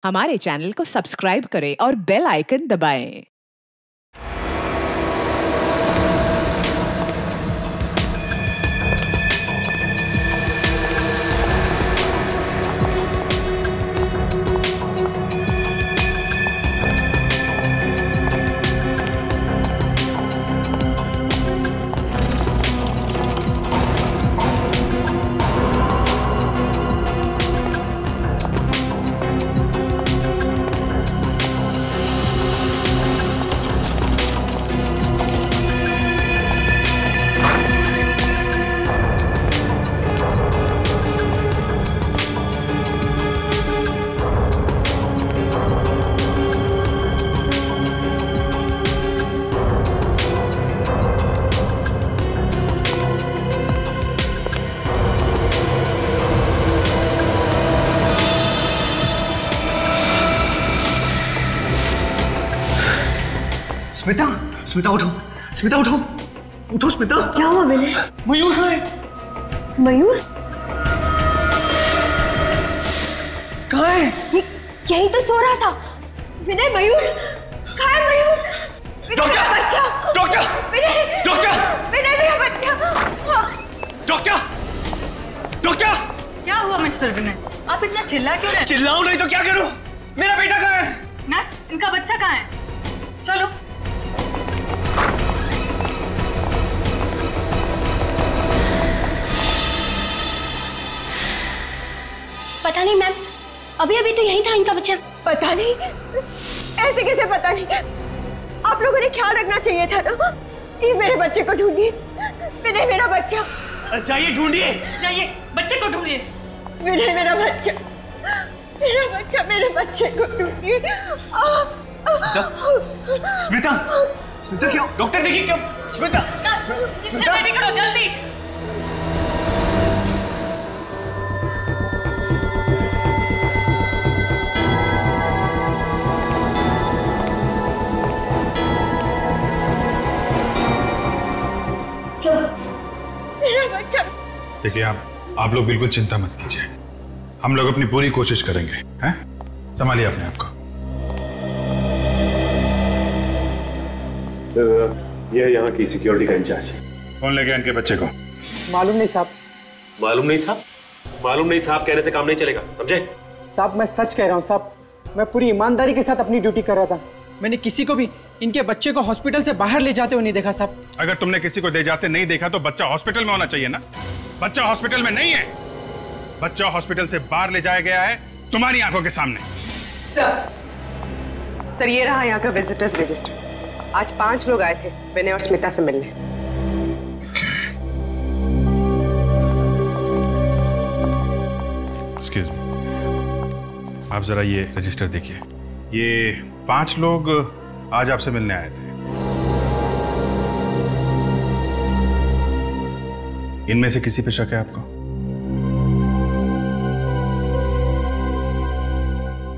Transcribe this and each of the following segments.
हमारे चैनल को सब्सक्राइब करें और बेल आइकन दबाएं। स्मिता, स्मिता उठो, स्मिता उठो, उठो स्मिता। क्या हुआ विनय? मयूर कहाँ है? मयूर? कहाँ है? यही तो सो रहा था। विनय, मयूर कहाँ है? मयूर, डॉक्टर, बच्चा, डॉक्टर, विनय, डॉक्टर, विनय मेरा बच्चा। Doctor, doctor. क्या हुआ मिस्टर विनय? आप इतना चिल्ला क्यों रहे? चिल्लाऊं नहीं तो क्या करूं? मेरा बेटा कहाँ है? नर्स, इनका बच्चा कहाँ है? चलो। पता नहीं मैम, अभी अभी तो यही था इनका बच्चा। पता नहीं, ऐसे कैसे पता नहीं? आप लोगों ने ख्याल रखना चाहिए था ना। प्लीज मेरे बच्चे को ढूंढिए। विनय मेरा बच्चा। चाहिए, ढूंढिए। जाइए, बच्चे को ढूंढिए। विनय मेरा बच्चा, मेरा बच्चा, मेरे बच्चे को ढूंढिए। स्मिता, स्मिता क्यों? डॉक्टर देखिए क्यों? स्मिता, स्मिता रेडी करो जल्दी। मेरा बच्चा। देखिए आप लोग बिल्कुल चिंता मत कीजिए, हम लोग अपनी पूरी कोशिश करेंगे। हैं? संभालिए अपने आप को। ये यहाँ की सिक्योरिटी का इंचार्ज है। कौन ले गया इनके बच्चे को? मालूम नहीं साहब। मालूम नहीं साहब? मालूम नहीं साहब कहने से काम नहीं चलेगा, समझे? साहब मैं सच कह रहा हूँ साहब, मैं पूरी ईमानदारी के साथ अपनी ड्यूटी कर रहा था। मैंने किसी को भी इनके बच्चे को हॉस्पिटल से बाहर ले जाते हुए नहीं देखा साहब। अगर तुमने किसी को ले जाते नहीं देखा तो बच्चा हॉस्पिटल में होना चाहिए ना। बच्चा हॉस्पिटल में नहीं है, बच्चा हॉस्पिटल से बाहर ले जाया गया है तुम्हारी आंखों के सामने। सर ये रहा यहाँ का विजिटर्स रजिस्टर। आज 5 लोग आए थे विनय और स्मिता से मिलने। एक्सक्यूज मी, आप जरा ये रजिस्टर देखिए। ये 5 लोग आज आपसे मिलने आए थे। इनमें से किसी पे शक है आपको?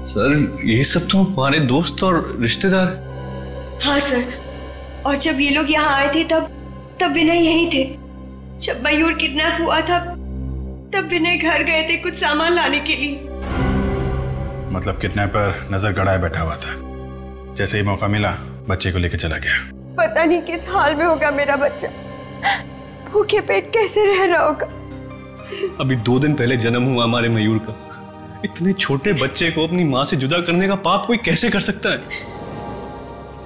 सर ये सब तो हमारे दोस्त और रिश्तेदार। हाँ सर, और जब ये लोग यहाँ आए थे तब विनय यहीं थे। जब मयूर किडनैप हुआ था तब विनय घर गए थे कुछ सामान लाने के लिए। मतलब किडनैपर नजर गड़ाए बैठा हुआ था, जैसे ही मौका मिला बच्चे को लेकर चला गया। पता नहीं किस हाल में होगा मेरा बच्चा, भूखे पेट कैसे रह रहा होगा। अभी 2 दिन पहले जन्म हुआ हमारे मयूर का। इतने छोटे बच्चे को अपनी माँ से जुदा करने का पाप कोई कैसे कर सकता है?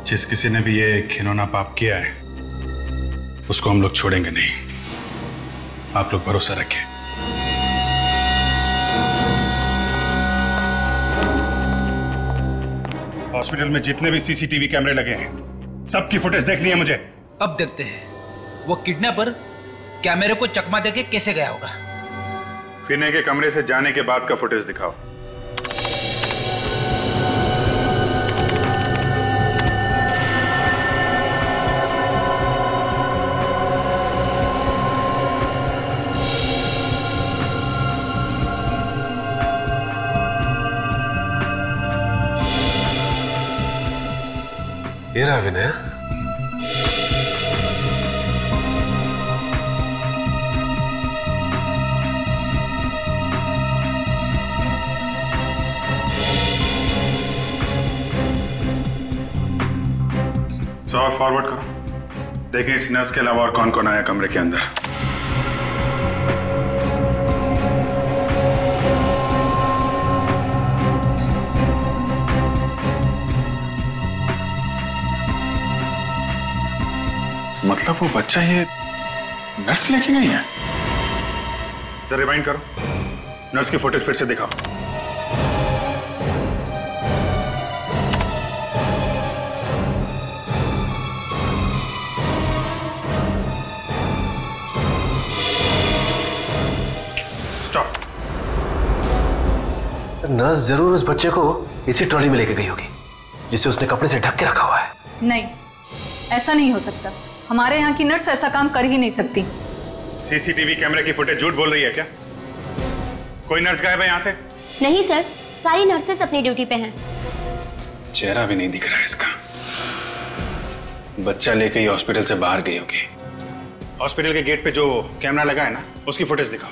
जिस किसी ने भी ये घिनौना पाप किया है उसको हम लोग छोड़ेंगे नहीं, आप लोग भरोसा रखें। हॉस्पिटल में जितने भी सीसीटीवी कैमरे लगे हैं सबकी फुटेज देखनी है मुझे। अब देखते हैं वो किडनैपर कैमरे को चकमा देके कैसे गया होगा। विनय के कमरे से जाने के बाद का फुटेज दिखाओ। ये रहा विनय। और फॉरवर्ड करो, देखें इस नर्स के अलावा और कौन कौन आया कमरे के अंदर। मतलब वो बच्चा ये नर्स लेके गई है? जरा रिवाइंड करो, नर्स की फुटेज फिर से दिखाओ। स्टॉप। नर्स जरूर उस बच्चे को इसी ट्रॉली में लेके गई होगी जिसे उसने कपड़े से ढक के रखा हुआ है। नहीं, ऐसा नहीं हो सकता। हमारे यहाँ की नर्स ऐसा काम कर ही नहीं सकती। सीसीटीवी कैमरे की फुटेज झूठ बोल रही है क्या? कोई नर्स गायब है यहाँ से? नहीं सर, सारी नर्सेस अपनी ड्यूटी पे हैं। चेहरा भी नहीं दिख रहा है इसका। बच्चा लेके ही हॉस्पिटल से बाहर गई होगी। हॉस्पिटल के गेट पे जो कैमरा लगा है ना, उसकी फुटेज दिखाओ।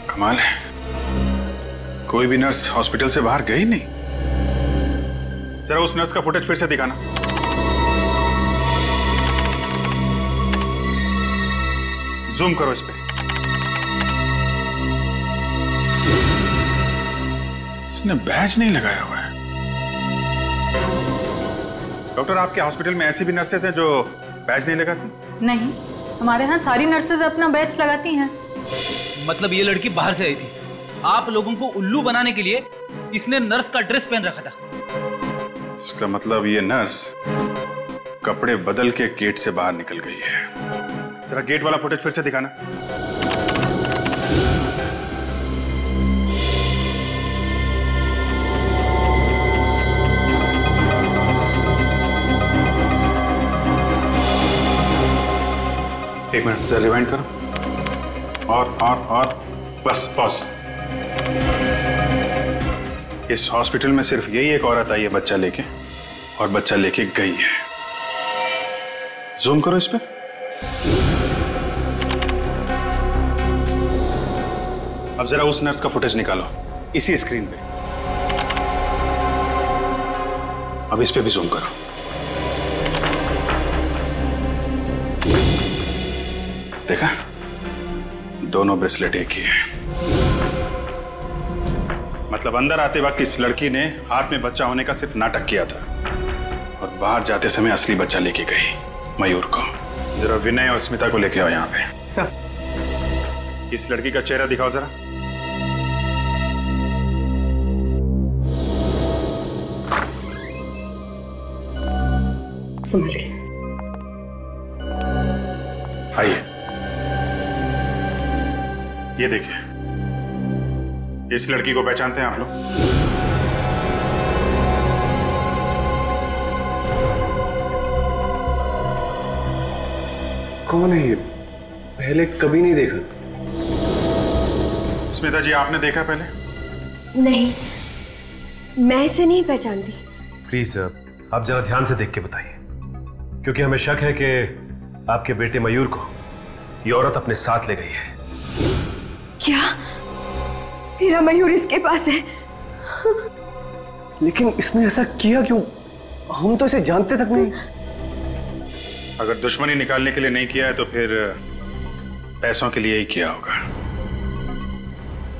कमाल है, कोई भी नर्स हॉस्पिटल से बाहर गई नहीं। जरा उस नर्स का फुटेज फिर से दिखाना। जूम करो इस पे। इसने बैज नहीं लगाया हुआ है। डॉक्टर, आपके हॉस्पिटल में ऐसी भी नर्सेज हैं जो बैज नहीं लगाती? नहीं, हमारे यहाँ सारी नर्सेज अपना बैच लगाती हैं। मतलब ये लड़की बाहर से आई थी, आप लोगों को उल्लू बनाने के लिए इसने नर्स का ड्रेस पहन रखा था। इसका मतलब ये नर्स कपड़े बदल के गेट से बाहर निकल गई है। जरा गेट वाला फुटेज फिर से दिखाना। एक मिनट, जरा रिवाइंड करो। और बस पॉज। इस हॉस्पिटल में सिर्फ यही एक औरत आई है बच्चा लेके, और बच्चा लेके गई है। जूम करो इस पे। अब जरा उस नर्स का फुटेज निकालो इसी स्क्रीन पे। अब इस पे भी जूम करो। देखा, दोनों ब्रेसलेट एक ही है। मतलब अंदर आते वक्त इस लड़की ने हाथ में बच्चा होने का सिर्फ नाटक किया था, और बाहर जाते समय असली बच्चा लेके गई मयूर को। जरा विनय और स्मिता को लेके आओ यहाँ पे। सर। इस लड़की का चेहरा दिखाओ जरा। समझ गए। आइए, ये देखिए, इस लड़की को पहचानते हैं आप लोग? कौन है ये? पहले कभी नहीं देखा। स्मिता जी, आपने देखा पहले? नहीं, मैं इसे नहीं पहचानती। प्लीज आप जरा ध्यान से देख के बताइए, क्योंकि हमें शक है कि आपके बेटे मयूर को ये औरत अपने साथ ले गई है। क्या मेरा मयूर इसके पास है? लेकिन इसने ऐसा किया क्यों? हम तो इसे जानते तक नहीं। अगर दुश्मनी निकालने के लिए नहीं किया है तो फिर पैसों के लिए ही किया होगा।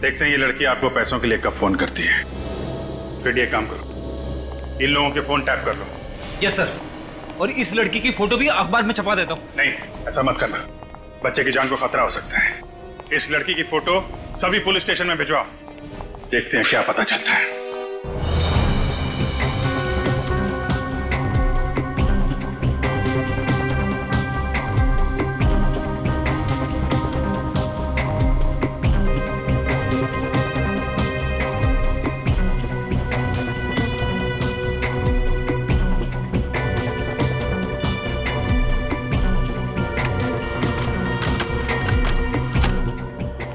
देखते हैं ये लड़की आपको पैसों के लिए कब फोन करती है। फिर ये काम करो, इन लोगों के फोन टैप कर लो। Yes sir. और इस लड़की की फोटो भी अखबार में छपा देता हूँ। नहीं, ऐसा मत करना, बच्चे की जान को खतरा हो सकता है। इस लड़की की फोटो सभी पुलिस स्टेशन में भिजवाओ, देखते हैं क्या पता चलता है।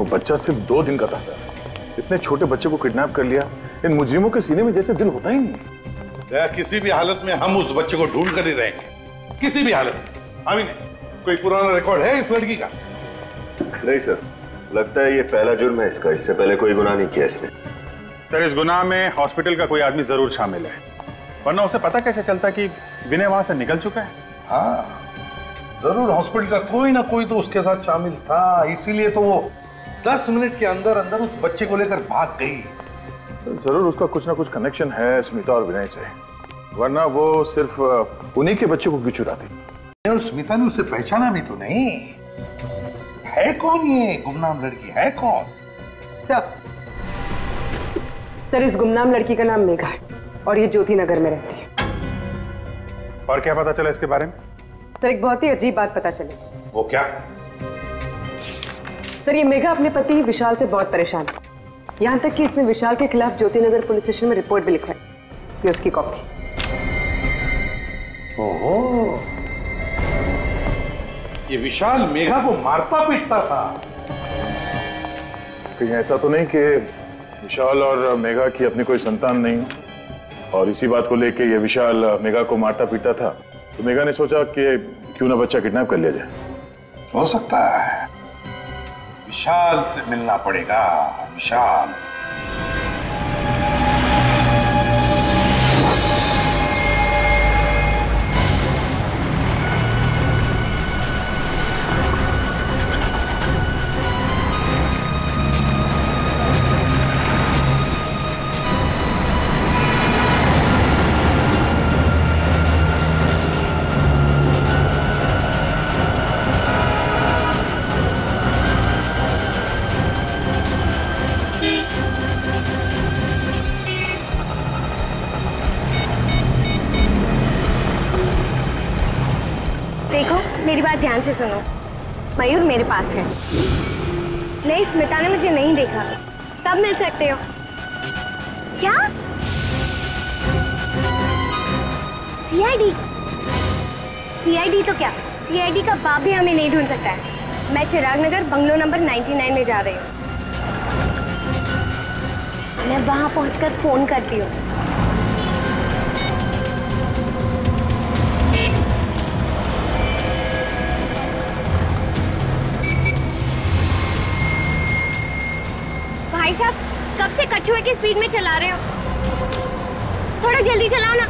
बच्चा सिर्फ 2 दिन का था सर। इतने छोटे बच्चे को किडनैप कर लिया। इन मुजरिमों के सीने में जैसे दिल होता ही नहीं। किसी भी हालत में हम उस बच्चे को ढूंढ कर ही रहेंगे, किसी भी हालत में। आमीन, कोई पुराना रिकॉर्ड है इस लड़की का? नहीं सर, लगता है ये पहला जुर्म है इसका, इससे पहले कोई गुनाह नहीं किया इसने। सर, इस गुनाह में हॉस्पिटल का कोई आदमी जरूर शामिल है, वरना उसे पता कैसे चलता कि विनय वहां से निकल चुका है? हाँ, जरूर हॉस्पिटल का कोई ना कोई तो उसके साथ शामिल था, इसीलिए तो वो 10 मिनट के अंदर अंदर उस बच्चे को लेकर भाग गई। जरूर उसका कुछ ना कुछ कनेक्शन है स्मिता और विनय से, वरना वो सिर्फ उन्हीं के बच्चे को क्यों चुराती? और स्मिता ने उसे पहचाना भी तो नहीं। है कौन ये गुमनाम लड़की, है कौन? सर, इस गुमनाम लड़की का नाम मेघा है और ये ज्योति नगर में रहती है। और क्या पता चला इसके बारे में? सर, एक बहुत ही अजीब बात पता चली। वो क्या? सर, ये मेघा अपने पति विशाल से बहुत परेशान है, यहाँ तक कि इसने विशाल के खिलाफ ज्योति नगर पुलिस स्टेशन में रिपोर्ट भी लिखवाई। ये उसकी कॉपी। ओहो, ये विशाल मेघा को मारता पीटता था। कहीं ऐसा तो नहीं कि विशाल और मेघा की अपनी कोई संतान नहीं और इसी बात को लेके ये विशाल मेघा को मारता पीटता था, तो मेघा ने सोचा कि क्यों ना बच्चा किडनैप कर लिया जाए? हो सकता है। विशाल से मिलना पड़ेगा, विशाल। मेरी बात ध्यान से सुनो, मयूर मेरे पास है। नहीं, स्मिता ने मुझे नहीं देखा। तब मिल सकते हो। क्या? सीआईडी? सीआईडी तो क्या, सीआईडी का बाप भी हमें नहीं ढूंढ सकता है। मैं चिराग नगर बंगलो नंबर 99 में जा रही हूँ। मैं वहां पहुंचकर फोन करती हूँ। भाई साहब, कब से कछुए की स्पीड में चला रहे हो? थोड़ा जल्दी चलाओ ना।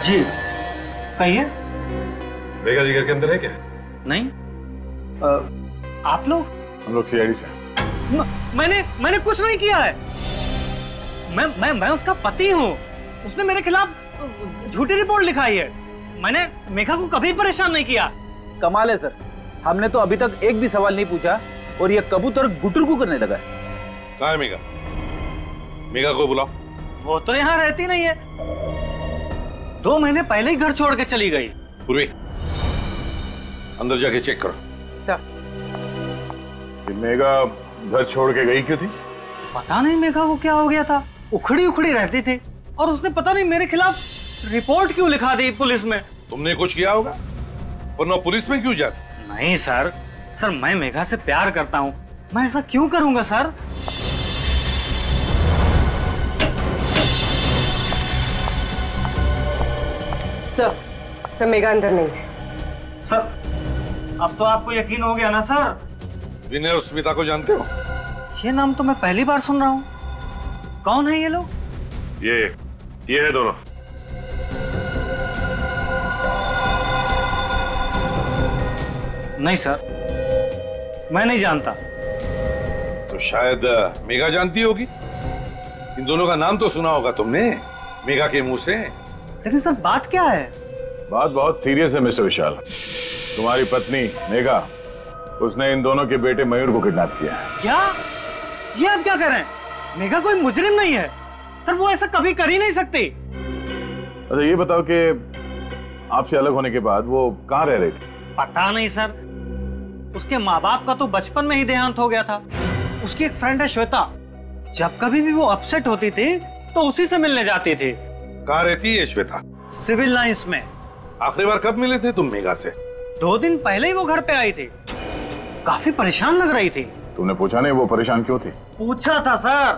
जी कहिए। मेघा जी घर के अंदर है क्या? नहीं। आप लोग? हम लोग सीआईडी से। मैंने कुछ नहीं किया है। मैं उसका पति हूँ। उसने मेरे खिलाफ झूठी रिपोर्ट लिखाई है। मैंने मेघा को कभी परेशान नहीं किया। कमाल है सर, हमने तो अभी तक एक भी सवाल नहीं पूछा और ये कबूतर गुटुरगु करने लगा है। कहाँ है मेघा? मेघा को बुलाओ। वो तो यहाँ रहती नहीं है। 2 महीने पहले ही घर छोड़ के चली गई। पूर्वी, अंदर जाके चेक करो। मेघा घर छोड़ के गई क्यों थी? पता नहीं मेघा को क्या हो गया था। उखड़ी उखड़ी रहती थी और उसने पता नहीं मेरे खिलाफ रिपोर्ट क्यों लिखा दी पुलिस में। तुमने कुछ किया होगा, वरना पुलिस में क्यों जाती? नहीं सर, मैं मेघा से प्यार करता हूँ। मैं ऐसा क्यों करूंगा सर? सर, मेघा अंदर नहीं है। सर, अब तो आपको यकीन हो गया ना सर? विनय और स्मिता को जानते हो? ये नाम तो मैं पहली बार सुन रहा हूँ। कौन है ये लोग? ये है दोनों। नहीं सर, मैं नहीं जानता। तो शायद मेघा जानती होगी। इन दोनों का नाम तो सुना होगा तुमने मेघा के मुंह से। लेकिन सर बात क्या है? बात बहुत सीरियस है मिस्टर विशाल। तुम्हारी पत्नी मेघा, उसने इन दोनों के बेटे मयूर को किडनैप किया है। क्या? ये आप क्या कर रहे हैं? मेघा कोई मुजरिम नहीं है सर, वो ऐसा कभी कर ही नहीं सकती। अच्छा ये बताओ कि आपसे अलग होने के बाद वो कहाँ रह रही थी? पता नहीं सर, उसके माँ बाप का तो बचपन में ही देहांत हो गया था। उसकी एक फ्रेंड है श्वेता, जब कभी भी वो अपसेट होती थी तो उसी से मिलने जाती थी। कहाँ रहती है श्वेता? सिविल लाइंस में। आखिरी बार कब मिले थे तुम मेघा से? 2 दिन पहले ही वो घर पे आई थी, काफी परेशान लग रही थी। तुमने पूछा नहीं वो परेशान क्यों थी? पूछा था सर,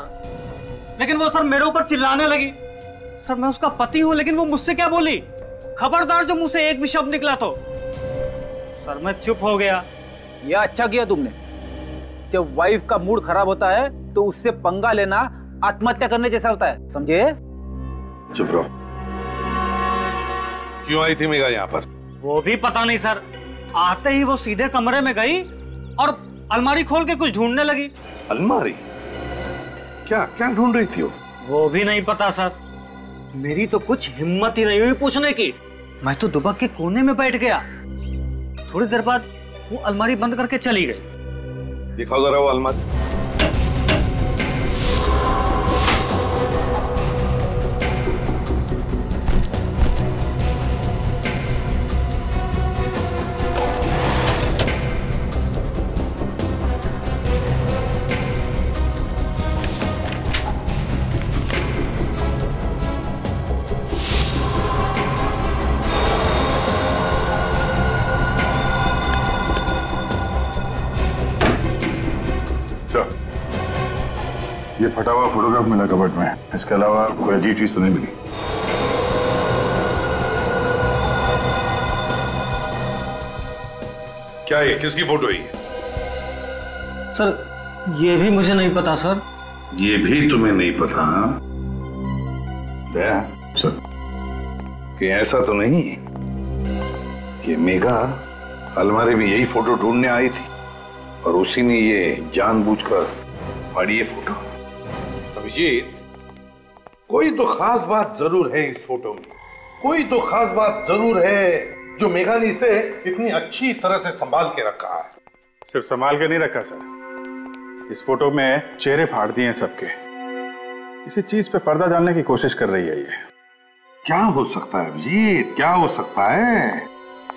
लेकिन वो सर मेरे ऊपर चिल्लाने लगी। सर मैं उसका पति हूँ, लेकिन वो मुझसे क्या बोली, खबरदार जो मुंह से एक भी शब्द निकला तो। सर मैं चुप हो गया। ये अच्छा किया तुमने। जब वाइफ का मूड खराब होता है तो उससे पंगा लेना आत्महत्या करने जैसा होता है, समझे? चुप रहो। क्यों आई थी मेघा यहाँ पर? वो भी पता नहीं सर, आते ही वो सीधे कमरे में गई और अलमारी खोल के कुछ ढूंढने लगी। अलमारी? क्या क्या ढूंढ रही थी वो भी नहीं पता सर। मेरी तो कुछ हिम्मत ही नहीं हुई पूछने की। मैं तो दुबक के कोने में बैठ गया। थोड़ी देर बाद वो अलमारी बंद करके चली गई। दिखाओ जरा वो अलमारी। ये फटा हुआ फोटोग्राफ मिला कबर्ड में, इसके अलावा कोई अजीब चीज तो नहीं मिली। क्या ये किसकी फोटो है? सर ये भी मुझे नहीं पता सर। ये भी तुम्हें नहीं पता? दया सर, कि ऐसा तो नहीं कि मेघा अलमारी में यही फोटो ढूंढने आई थी और उसी ने ये जानबूझकर फाड़ी ये फोटो? अभिजीत, कोई तो खास बात जरूर है इस फोटो में, कोई तो खास बात जरूर है जो मेघा ने इसे इतनी अच्छी तरह से संभाल के रखा है। सिर्फ संभाल के नहीं रखा सर, इस फोटो में चेहरे फाड़ दिए हैं सबके। किसी चीज पे पर्दा डालने की कोशिश कर रही है ये। क्या हो सकता है अभिजीत, क्या हो सकता है?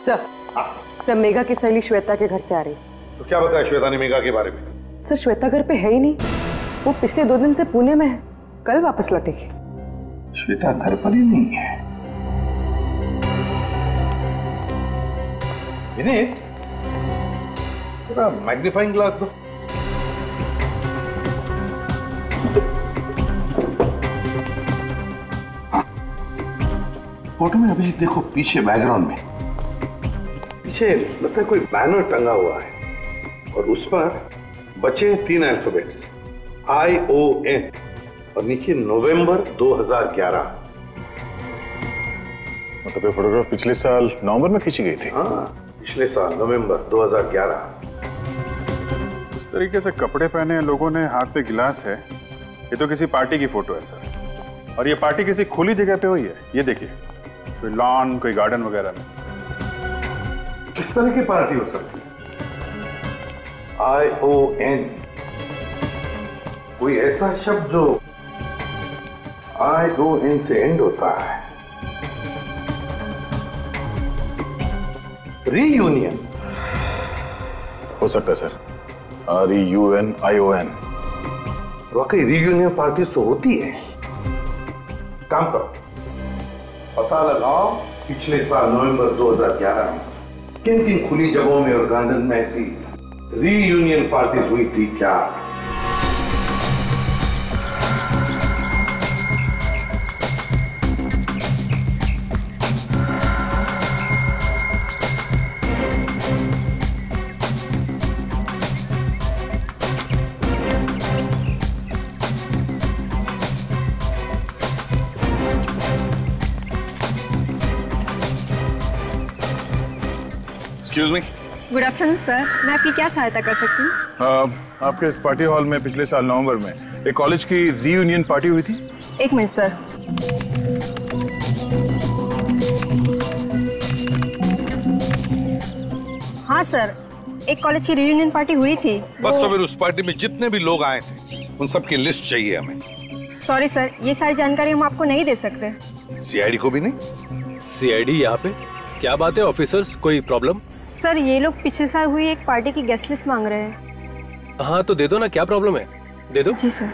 सर मेघा की सहेली श्वेता के घर से आ रही। तो क्या बताया श्वेता ने मेघा के बारे में? सर श्वेता घर पे है ही नहीं, वो पिछले 2 दिन से पुणे में है, कल वापस लौटेगी। श्वेता घर पर ही नहीं है। विनीत, थोड़ा मैग्नीफाइंग ग्लास दो। फोटो में अभिजीत देखो, पीछे बैकग्राउंड में पीछे लगता है कोई बैनर टंगा हुआ है और उस पर बचे 3 अल्फाबेट्स ION और नीचे नवंबर 2011। मतलब ये फोटोग्राफ पिछले साल नवंबर में खींची गई थी? हाँ, पिछले साल नवंबर 2011। इस तरीके से कपड़े पहने लोगों ने, हाथ पे गिलास है, ये तो किसी पार्टी की फोटो है सर। और ये पार्टी किसी खुली जगह पे हुई है। ये देखिए, कोई लॉन, कोई गार्डन वगैरह में। किस तरह की पार्टी हो सकती है? ION, कोई ऐसा शब्द जो ION से एंड होता है। रीयूनियन हो सकता है सर, REUNION। वाकई रीयूनियन पार्टी तो होती है। काम करो, पता लगाओ पिछले साल नवंबर 2011 में किन किन खुली जगहों में और गार्डन में ऐसी रीयूनियन पार्टी हुई थी क्या? Excuse me. Good afternoon sir, मैं आपकी क्या सहायता कर सकती हूँ? आपके इस पार्टी हॉल में पिछले साल नवंबर में एक कॉलेज की रीयूनियन पार्टी हुई थी। 1 मिनट सर। हाँ सर, एक कॉलेज की रीयूनियन पार्टी हुई थी। बस तो फिर उस पार्टी में जितने भी लोग आए थे उन सब की लिस्ट चाहिए हमें। सॉरी सर, ये सारी जानकारी हम आपको नहीं दे सकते। CID को भी नहीं? CID यहाँ पे क्या बात है ऑफिसर्स, कोई प्रॉब्लम? सर ये लोग पिछले साल हुई एक पार्टी की गेस्ट लिस्ट मांग रहे हैं। हाँ तो दे दो ना, क्या प्रॉब्लम है, दे दो। जी सर।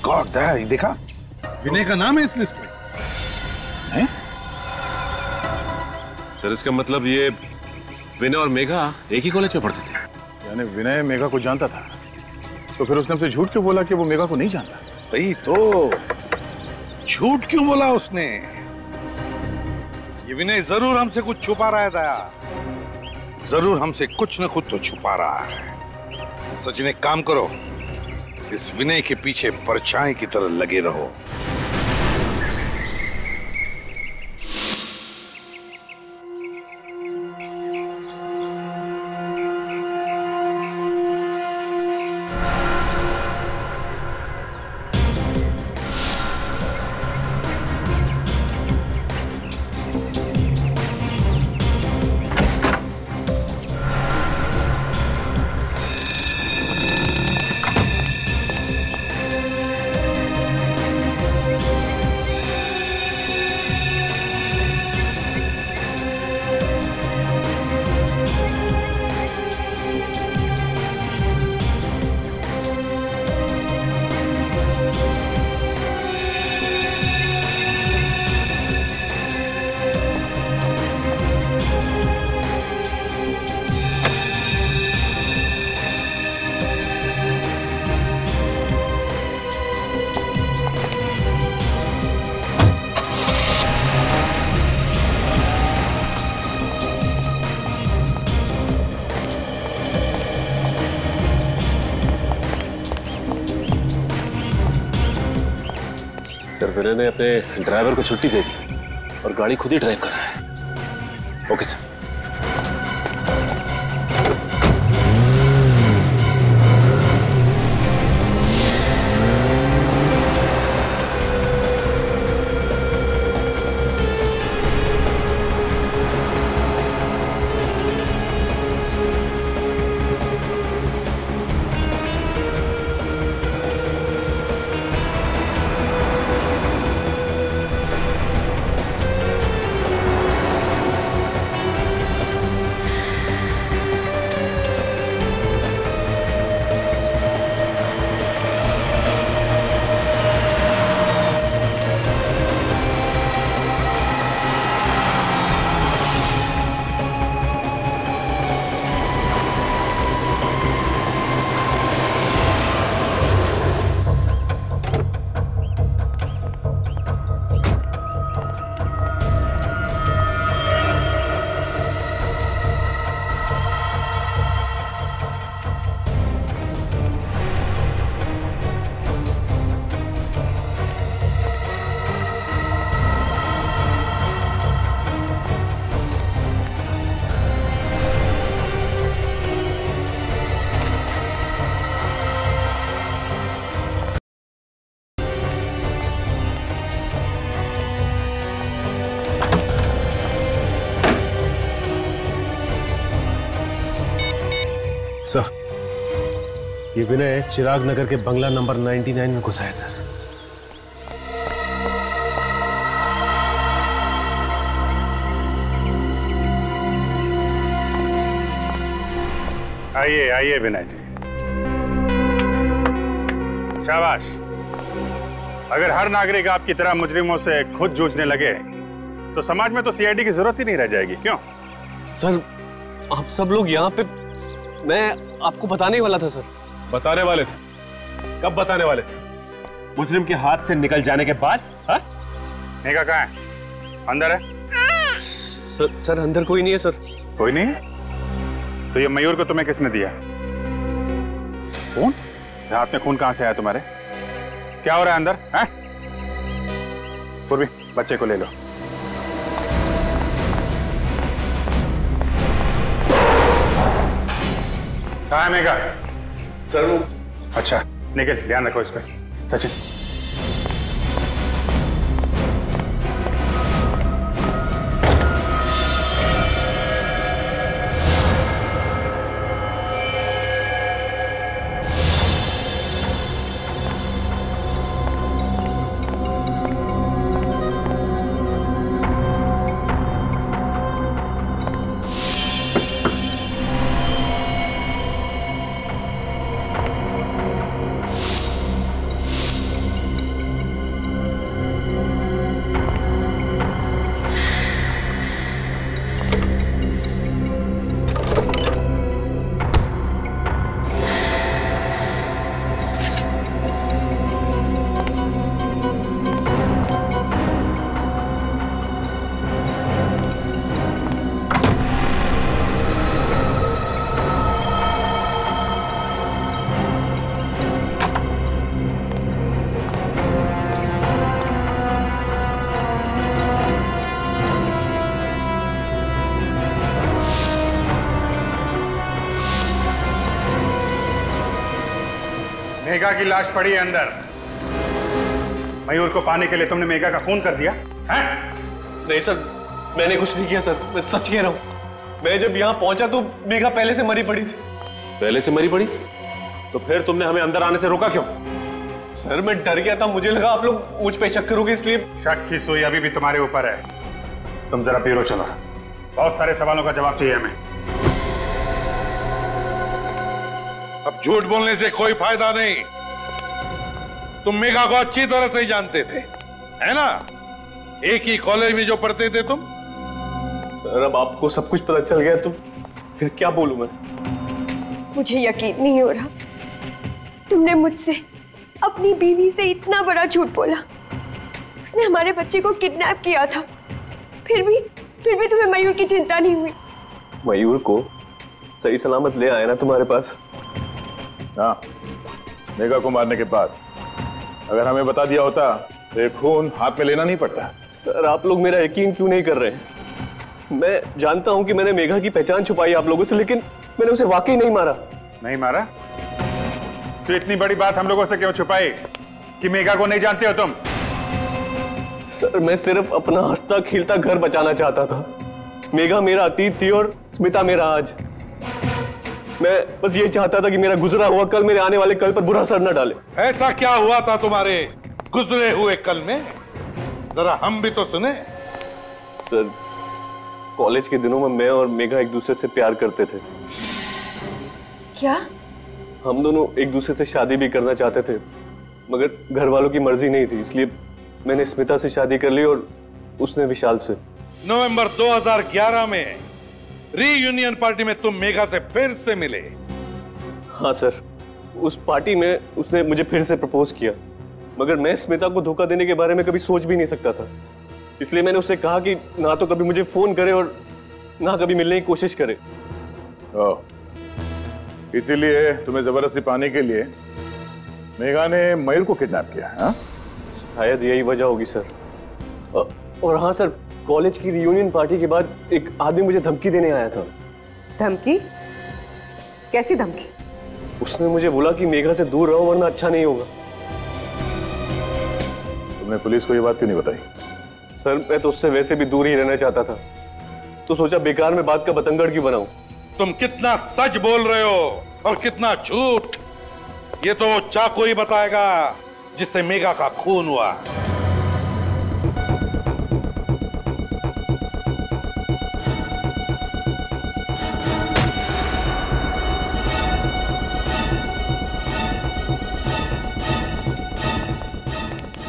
गॉड, देखा विनय का नाम है इस लिस्ट में। हैं? सर इसका मतलब ये विनय और मेघा एक ही कॉलेज में पढ़ते थे? यानी विनय मेघा को जानता था, तो फिर उसने हमसे झूठ क्यों बोला कि वो मेघा को नहीं जानता? वही तो, झूठ क्यों बोला उसने? ये विनय जरूर हमसे कुछ छुपा रहा है दया, जरूर हमसे कुछ न कुछ तो छुपा रहा है। सचिन एक काम करो, इस विनय के पीछे परछाई की तरह लगे रहो। सर विनय ने अपने ड्राइवर को छुट्टी दे दी और गाड़ी खुद ही ड्राइव कर रहा है। Okay sir. सर ये विनय चिराग नगर के बंगला नंबर 99 में घुसा है सर। आइए आइए विनय जी, शाबाश। अगर हर नागरिक आपकी तरह मुजरिमों से खुद जूझने लगे तो समाज में तो सीआईडी की जरूरत ही नहीं रह जाएगी, क्यों? सर आप सब लोग यहाँ पे, मैं आपको बताने वाला था सर। बताने वाले थे? कब बताने वाले थे? मुजरिम के हाथ से निकल जाने के बाद? हाँ? मेघा कहाँ है? अंदर है? सर अंदर कोई नहीं है सर। कोई नहीं है? तो ये मयूर को तुम्हें किसने दिया? खून? हाथ में खून कहां से आया तुम्हारे? क्या हो रहा है अंदर? हैं? पूर्वी, बच्चे को ले लो। कहाँ है मेघा? सर वो। अच्छा निखिल, ध्यान रखो इस पर। सचिन मेघा की लाश पड़ी है अंदर। मयूर को पाने के लिए तुमने मेघा का खून कर दिया है? नहीं सर, मैंने कुछ नहीं किया सर, मैं सच कह रहा हूँ। मैं जब यहाँ पहुंचा तो मेघा पहले से मरी पड़ी थी। पहले से मरी पड़ी थी? तो फिर तुमने हमें अंदर आने से रोका क्यों? सर मैं डर गया था, मुझे लगा आप लोग मुझ पे शक करोगे इसलिए। शक की सुई अभी भी तुम्हारे ऊपर है। तुम जरा पीरो चलो, बहुत सारे सवालों का जवाब चाहिए हमें। अब झूठ बोलने से कोई फायदा नहीं। तुम मेघा को अच्छी तरह से ही जानते थे, है ना? एक ही कॉलेज में जो पढ़ते थे तुम। सर अब आपको सब कुछ पता चल गया तो फिर क्या बोलूं मैं? मुझे यकीन नहीं हो रहा, तुमने मुझसे अपनी बीवी से इतना बड़ा झूठ बोला। उसने हमारे बच्चे को किडनैप किया था, फिर भी तुम्हें मयूर की चिंता नहीं हुई। मयूर को सही सलामत ले आया ना तुम्हारे पास? हाँ, मेघा को मारने के बाद अगर हमें बता दिया होता तो ये खून हाथ में लेना नहीं पड़ता। सर आप लोग मेरा यकीन क्यों नहीं कर रहे हैं? मैं जानता हूं कि मैंने मेघा की पहचान छुपाई आप लोगों से, लेकिन मैंने उसे वाकई नहीं मारा। नहीं मारा? तो इतनी बड़ी बात हम लोगों से क्यों छुपाई कि मेघा को नहीं जानते हो तुम? सर मैं सिर्फ अपना हंसता खिलता घर बचाना चाहता था। मेघा मेरा अतीत थी और स्मिता मेरा आज। मैं बस ये चाहता था कि मेरा गुजरा हुआ कल मेरे आने वाले कल पर बुरा असर न डाले। ऐसा क्या हुआ था तुम्हारे गुजरे हुए कल में? जरा हम भी तो सुने। सर कॉलेज के दिनों में मैं और मेघा एक दूसरे से प्यार करते थे। क्या? हम दोनों एक दूसरे से शादी भी करना चाहते थे, मगर घर वालों की मर्जी नहीं थी, इसलिए मैंने स्मिता से शादी कर ली और उसने विशाल से। नवंबर 2011 में रीयूनियन पार्टी में तुम मेघा से फिर से मिले। हाँ सर, उस पार्टी में उसने मुझे फिर से प्रपोज किया, मगर मैं स्मिता को धोखा देने के बारे में कभी सोच भी नहीं सकता था। इसलिए मैंने उससे कहा कि ना तो कभी मुझे फोन करे और ना कभी मिलने की कोशिश करे। इसीलिए तुम्हें जबरदस्ती पाने के लिए मेघा ने मयूर को किडनैप किया? हाँ, शायद यही वजह होगी सर। और हाँ सर, कॉलेज की रियूनियन पार्टी के बाद एक आदमी मुझे धमकी देने आया था। धमकी? कैसी धमकी? उसने मुझे बोला कि मेघा से दूर रहो वरना अच्छा नहीं होगा। तुमने पुलिस को ये बात क्यों नहीं बताई? सर मैं तो उससे वैसे भी दूर ही रहना चाहता था, तो सोचा बेकार में बात का बतंगड़ क्यों बनाऊं। तुम कितना सच बोल रहे हो और कितना झूठ, ये तो चाकू ही बताएगा जिससे मेघा का खून हुआ।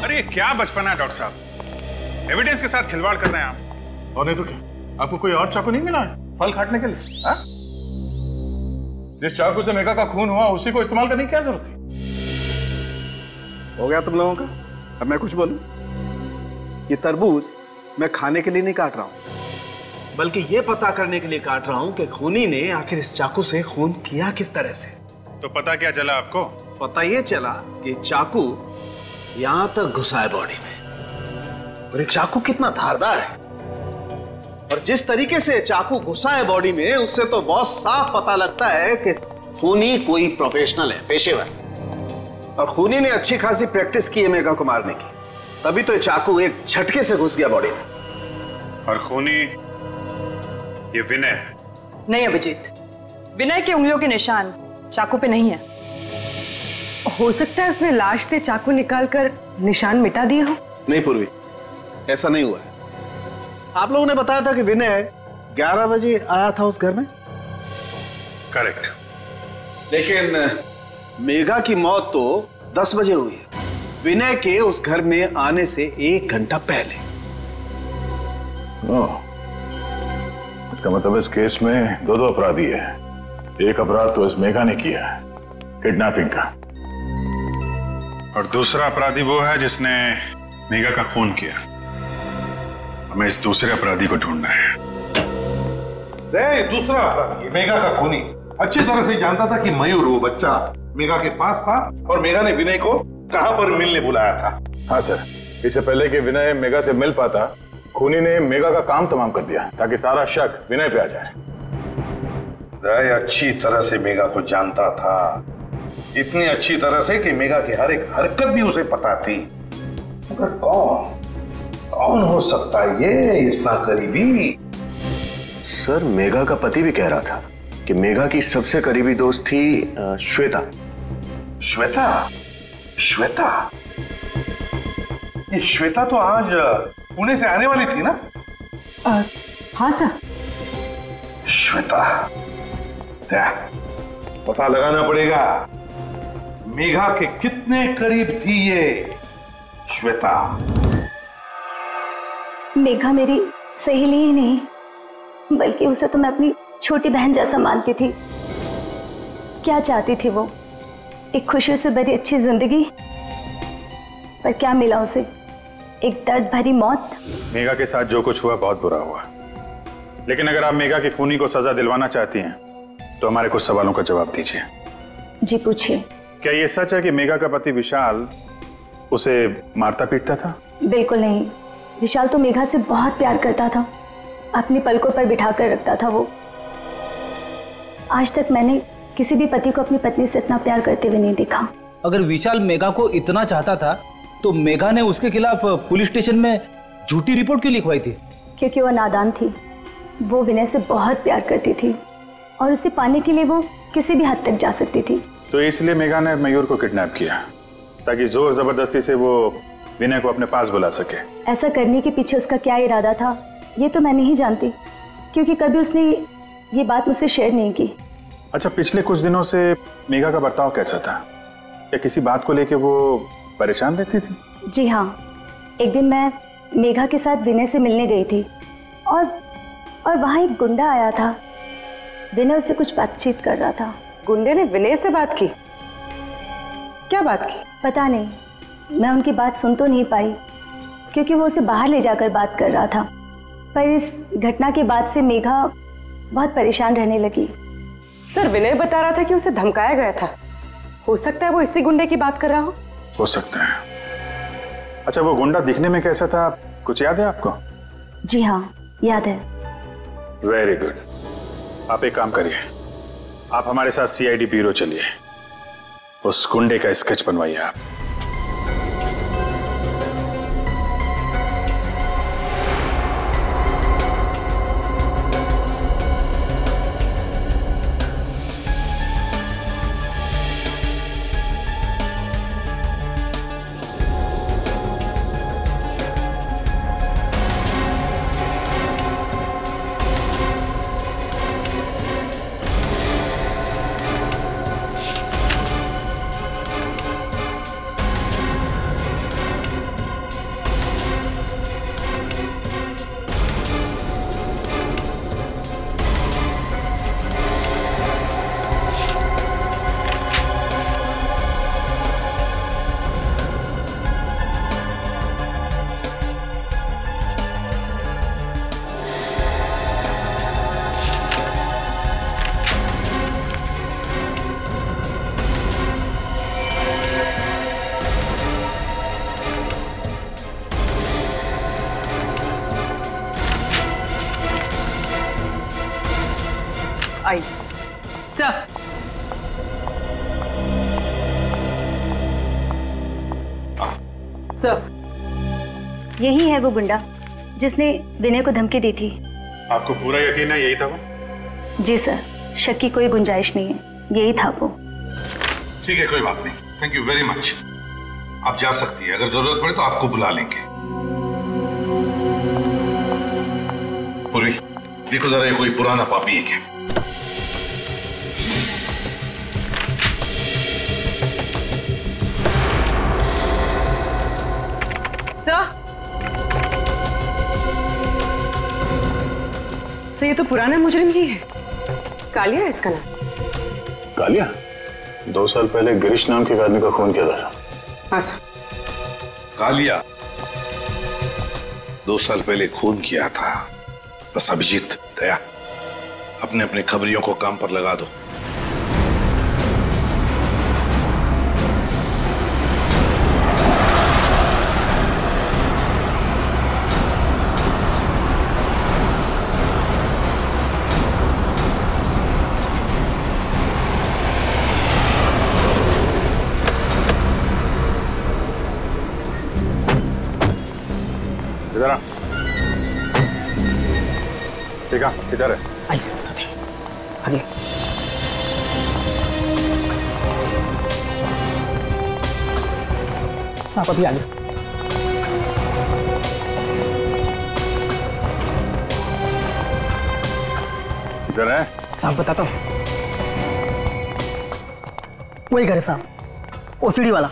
अरे क्या बचपना है डॉक्टर साहब, एविडेंस के साथ खिलवाड़ कर रहे हैं आप। और नहीं तो क्या, आपको कोई और चाकू नहीं मिला फल काटने के लिए? हाँ? जिस चाकू से मेघा का खून हुआ उसी को इस्तेमाल करने की क्या जरूरत थी? हो गया तुम लोगों का? अब मैं कुछ बोलूं? ये तरबूज मैं खाने के लिए नहीं काट रहा हूं, बल्कि ये पता करने के लिए काट रहा हूं कि खूनी ने आखिर इस चाकू से खून किया किस तरह से। तो पता क्या चला आपको? पता ये चला कि चाकू यहां तक घुसा है बॉडी में, और एक चाकू कितना धारदार है, और जिस तरीके से चाकू घुसा है बॉडी में उससे तो बहुत साफ पता लगता है कि खूनी कोई प्रोफेशनल है, पेशेवर। और खूनी ने अच्छी खासी प्रैक्टिस की है मेघा को मारने की, तभी तो ये चाकू एक झटके से घुस गया बॉडी में। और खूनी ये विनय है? नहीं अभिजीत, विनय के उंगलियों के निशान चाकू पे नहीं है। हो सकता है उसने लाश से चाकू निकालकर निशान मिटा दिए हो। नहीं पूर्वी, ऐसा नहीं हुआ है। आप लोगों ने बताया था कि विनय 11 बजे आया था उस घर में। करेक्ट। लेकिन मेघा की मौत तो 10 बजे हुई है, विनय के उस घर में आने से 1 घंटा पहले। इसका मतलब इस केस में दो अपराधी है। एक अपराध तो इस मेघा ने किया है, किडनैपिंग का, और दूसरा अपराधी वो है जिसने मेघा का खून किया। हमें इस दूसरे अपराधी को ढूंढना है। दूसरा अपराधी मेघा का खूनी अच्छी तरह से जानता था कि मयूर वो बच्चा मेघा के पास था और मेघा ने विनय को कहां पर मिलने बुलाया था। हाँ सर, इससे पहले कि विनय मेघा से मिल पाता, खूनी ने मेघा का काम तमाम कर दिया ताकि सारा शक विनय पे आ जाए। अच्छी तरह से मेघा को जानता था, इतनी अच्छी तरह से कि मेघा की हर एक हरकत भी उसे पता थी। मगर कौन हो सकता है ये इतना करीबी? सर, मेघा का पति भी कह रहा था कि मेघा की सबसे करीबी दोस्त थी श्वेता। श्वेता? श्वेता? ये श्वेता तो आज पुणे से आने वाली थी ना? हाँ सर। श्वेता, पता लगाना पड़ेगा मेघा के कितने करीब थी ये श्वेता। मेघा मेरी सहेली ही नहीं, बल्कि उसे तो मैं अपनी छोटी बहन जैसा मानती थी। क्या चाहती थी वो? एक खुशियों से भरी अच्छी जिंदगी, पर क्या मिला उसे? एक दर्द भरी मौत। मेघा के साथ जो कुछ हुआ बहुत बुरा हुआ, लेकिन अगर आप मेघा की खूनी को सजा दिलवाना चाहती हैं तो हमारे कुछ सवालों का जवाब दीजिए। जी पूछिए। क्या ये सच है कि मेघा का पति विशाल उसे मारता पीटता था? बिल्कुल नहीं। विशाल तो मेघा से बहुत प्यार करता था, अपनी पलकों पर बिठा कर रखता था वो। आज तक मैंने किसी भी पति को अपनी पत्नी से इतना प्यार करते हुए नहीं देखा। अगर विशाल मेघा को इतना चाहता था तो मेघा ने उसके खिलाफ पुलिस स्टेशन में झूठी रिपोर्ट क्यों लिखवाई थी? क्योंकि वो नादान थी। वो विनय से बहुत प्यार करती थी और उसे पाने के लिए वो किसी भी हद तक जा सकती थी। तो इसलिए मेघा ने मयूर को किडनैप किया ताकि जोर जबरदस्ती से वो विनय को अपने पास बुला सके। ऐसा करने के पीछे उसका क्या इरादा था ये तो मैं नहीं जानती, क्योंकि कभी उसने ये बात मुझसे शेयर नहीं की। अच्छा, पिछले कुछ दिनों से मेघा का बर्ताव कैसा था? क्या किसी बात को लेके वो परेशान रहती थी? जी हाँ, एक दिन मैं मेघा के साथ विनय से मिलने गई थी और वहाँ एक गुंडा आया था। विनय उससे कुछ बातचीत कर रहा था। गुंडे ने विनय से बात की? क्या बात की? पता नहीं, मैं उनकी बात सुन तो नहीं पाई क्योंकि वो उसे बाहर ले जाकर बात कर रहा था। पर इस घटना के बाद से मेघा बहुत परेशान रहने लगी। सर, विनय बता रहा था कि उसे धमकाया गया था। हो सकता है वो इसी गुंडे की बात कर रहा हो सकता है। अच्छा, वो गुंडा दिखने में कैसा था, कुछ याद है आपको? जी हाँ, याद है। Very good. आप एक काम करिए, आप हमारे साथ सीआईडी ब्यूरो चलिए, उस गुंडे का स्केच बनवाइए आप। आई सर। सर, यही है वो गुंडा जिसने विनय को धमकी दी थी। आपको पूरा यकीन है यही था वो? जी सर, शक की कोई गुंजाइश नहीं है, यही था वो। ठीक है, कोई बात नहीं। Thank you very much. आप जा सकती है, अगर जरूरत पड़े तो आपको बुला लेंगे। पूरी देखो जरा, ये कोई पुराना पापी है क्या? सर, ये तो पुराना मुजरिम ही है। कालिया है इसका नाम। कालिया? 2 साल पहले गिरीश नाम के एक आदमी का खून किया था। हाँ सर। कालिया 2 साल पहले खून किया था। बस अभिजीत, दया, अपने अपने खबरियों को काम पर लगा दो। देखा किधर है? आई सर बताते हैं। आगे साहब, अभी आगे। किधर है साहब बताता हूँ, वही घर है साहब, ओसीडी वाला।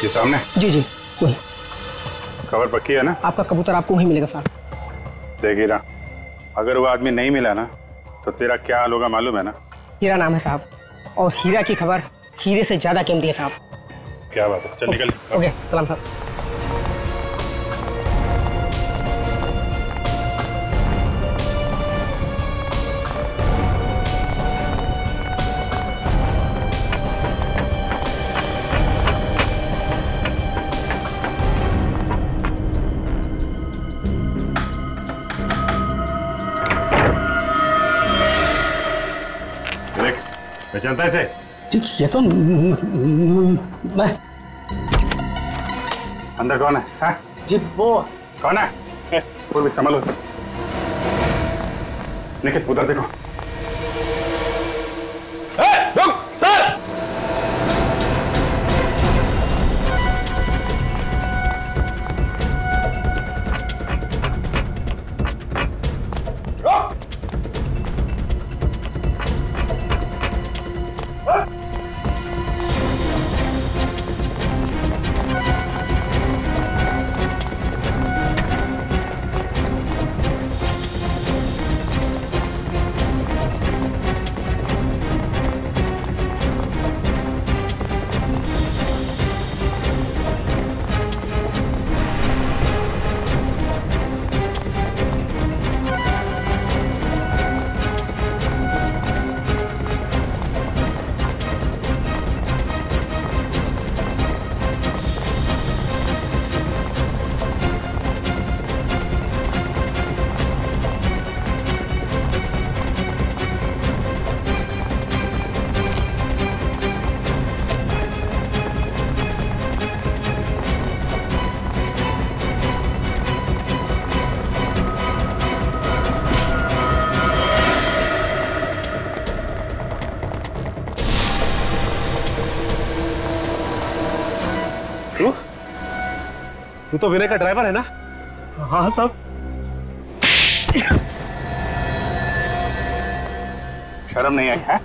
ये सामने? जी जी वही। खबर पक्की है ना? आपका कबूतर आपको वहीं मिलेगा साहब। देख हीरा, अगर वो आदमी नहीं मिला ना तो तेरा क्या हाल होगा मालूम है ना? हीरा नाम है साहब, और हीरा की खबर हीरे से ज्यादा कीमती है साहब। क्या बात है, चल निकल। ओके सलाम साहब। पहचानता है इसे? ये तो मैं। अंदर कौन है? हाँ? जी वो कौन है? पूर्वी संभालो। निखिल उधर देखो। रुक सर। तू तो विनय का ड्राइवर है ना? हाँ साहब। शर्म नहीं आई है?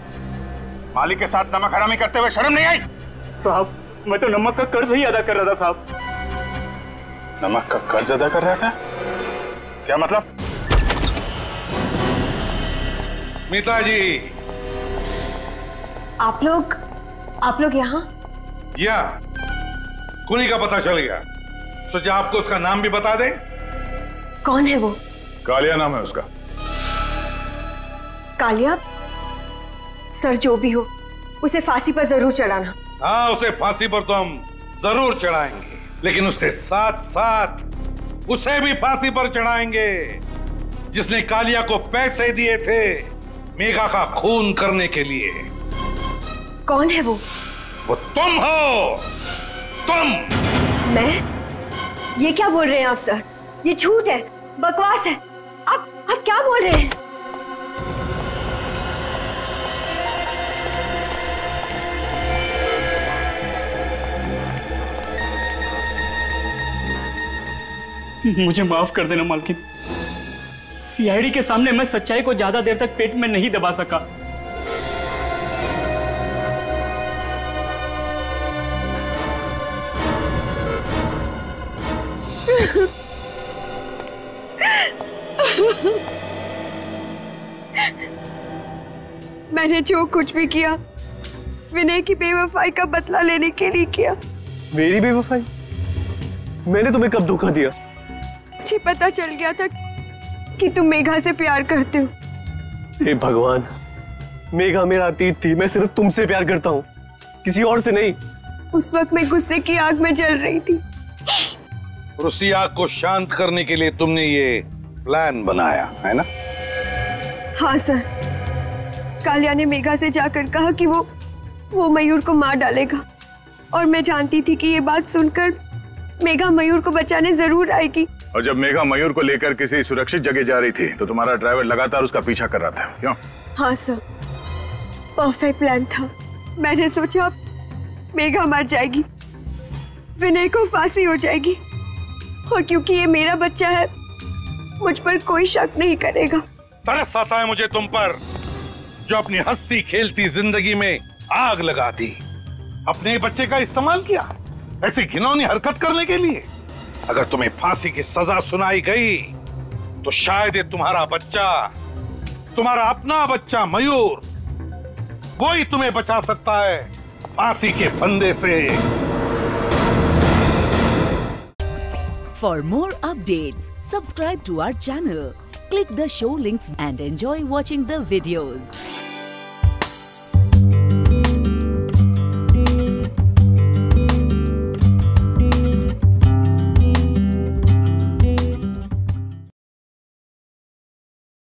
मालिक के साथ नमक हरामी करते हुए शर्म नहीं आई? साहब मैं तो नमक का कर्ज ही अदा कर रहा था साहब। नमक का कर्ज अदा कर रहा था? क्या मतलब? मीता जी, आप लोग यहाँ? जी हाँ, कुली का पता चल गया। सोचा आपको उसका नाम भी बता दें। कौन है वो? कालिया नाम है उसका। कालिया? सर जो भी हो उसे फांसी पर जरूर चढ़ाना। हाँ, उसे फांसी पर तो हम जरूर चढ़ाएंगे, लेकिन उसके साथ साथ उसे भी फांसी पर चढ़ाएंगे जिसने कालिया को पैसे दिए थे मेघा का खून करने के लिए। कौन है वो? वो तुम हो, तुम। मैं? ये क्या बोल रहे हैं आप सर? ये झूठ है, बकवास है। आप क्या बोल रहे हैं? मुझे माफ कर देना मालकिन। सीआईडी के सामने मैं सच्चाई को ज्यादा देर तक पेट में नहीं दबा सका। मैंने जो कुछ भी किया विनय की बेवफाई का बदला लेने के लिए किया। मेरी बेवफाई? मैंने तुम्हें कब धोखा दिया? मुझे पता चल गया था कि तुम मेघा से प्यार करते हो। हे भगवान, मेघा मेरा अतीत थी। मैं सिर्फ तुमसे प्यार करता हूँ, किसी और से नहीं। उस वक्त मैं गुस्से की आग में जल रही थी। और उसी आग को शांत करने के लिए तुमने ये प्लान बनाया है ना? हाँ सर, कालिया ने मेघा से जाकर कहा कि वो मयूर को मार डालेगा, और मैं जानती थी कि ये बात सुनकर मेघा मयूर को बचाने जरूर आएगी। और जब मेघा मयूर को लेकर किसी सुरक्षित जगह जा रही थी तो तुम्हारा ड्राइवर लगातार उसका पीछा कर रहा था, क्यों? हाँ सर, परफेक्ट प्लान था। मैंने सोचा मेघा मर जाएगी, विनय को फांसी हो जाएगी, और क्योंकि ये मेरा बच्चा है मुझ पर कोई शक नहीं करेगा। तरस आता है मुझे तुम पर, जो अपनी हंसी खेलती जिंदगी में आग लगा दी। अपने बच्चे का इस्तेमाल किया ऐसी घिनौनी हरकत करने के लिए। अगर तुम्हें फांसी की सजा सुनाई गई तो शायद ये तुम्हारा बच्चा, तुम्हारा अपना बच्चा मयूर, वो ही तुम्हें बचा सकता है फांसी के फंदे से। For more updates, subscribe to our channel, click the show links and enjoy watching the videos.